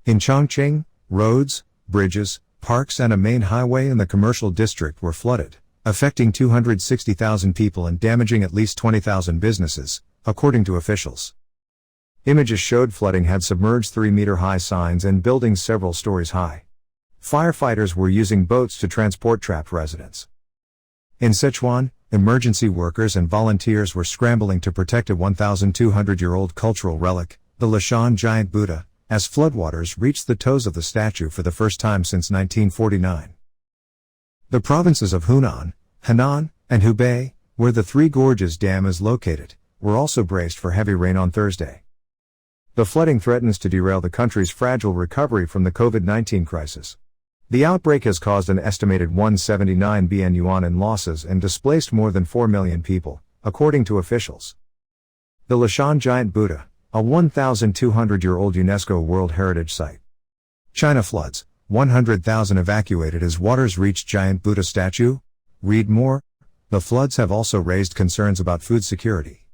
In Chongqing, roads, bridges, parks and a main highway in the commercial district were flooded, affecting 260,000 people and damaging at least 20,000 businesses, according to officials. Images showed flooding had submerged 3-meter-high signs and buildings several stories high. Firefighters were using boats to transport trapped residents. In Sichuan, emergency workers and volunteers were scrambling to protect a 1,200-year-old cultural relic, the Lishan giant Buddha, as floodwaters reached the toes of the statue for the first time since 1949. The provinces of Hunan, Henan, and Hubei, where the Three Gorges Dam is located, were also braced for heavy rain on Thursday. The flooding threatens to derail the country's fragile recovery from the COVID-19 crisis. The outbreak has caused an estimated 179 billion yuan in losses and displaced more than 4 million people, according to officials. The Lishan giant Buddha, a 1,200-year-old UNESCO World Heritage Site. China floods, 100,000 evacuated as waters reach giant Buddha statue? Read more. The floods have also raised concerns about food security.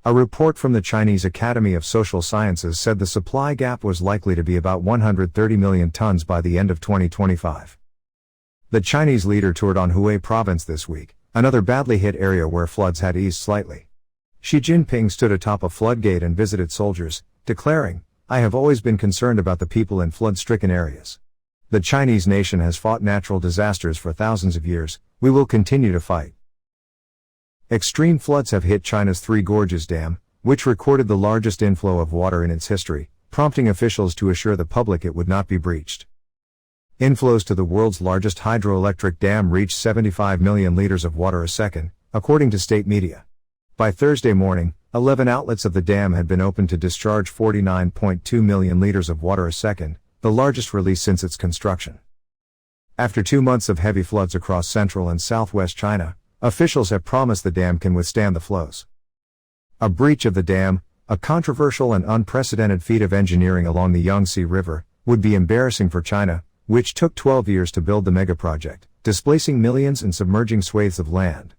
A report from the Chinese Academy of Social Sciences said the supply gap was likely to be about 130 million tons by the end of 2025. The Chinese leader toured on Hubei province this week, another badly hit area where floods had eased slightly. Xi Jinping stood atop a floodgate and visited soldiers, declaring, "I have always been concerned about the people in flood-stricken areas. The Chinese nation has fought natural disasters for thousands of years, we will continue to fight." Extreme floods have hit China's Three Gorges Dam, which recorded the largest inflow of water in its history, prompting officials to assure the public it would not be breached. Inflows to the world's largest hydroelectric dam reached 75 million liters of water a second, according to state media. By Thursday morning, 11 outlets of the dam had been opened to discharge 49.2 million liters of water a second, the largest release since its construction. After 2 months of heavy floods across central and southwest China, officials have promised the dam can withstand the flows. A breach of the dam, a controversial and unprecedented feat of engineering along the Yangtze River, would be embarrassing for China, which took 12 years to build the megaproject, displacing millions and submerging swathes of land.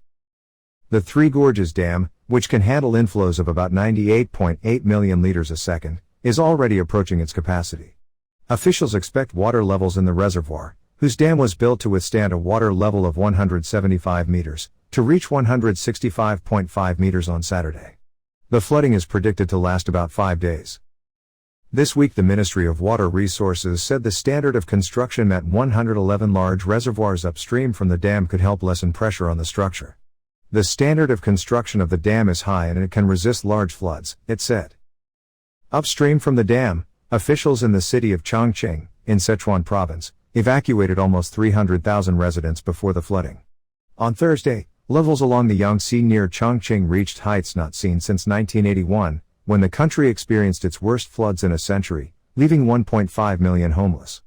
The Three Gorges Dam, which can handle inflows of about 98.8 million liters a second, is already approaching its capacity. Officials expect water levels in the reservoir, whose dam was built to withstand a water level of 175 meters, to reach 165.5 meters on Saturday. The flooding is predicted to last about 5 days. This week the Ministry of Water Resources said the standard of construction meant 111 large reservoirs upstream from the dam could help lessen pressure on the structure. The standard of construction of the dam is high and it can resist large floods, it said. Upstream from the dam, officials in the city of Chongqing, in Sichuan province, evacuated almost 300,000 residents before the flooding. On Thursday, levels along the Yangtze near Chongqing reached heights not seen since 1981, when the country experienced its worst floods in a century, leaving 1.5 million homeless.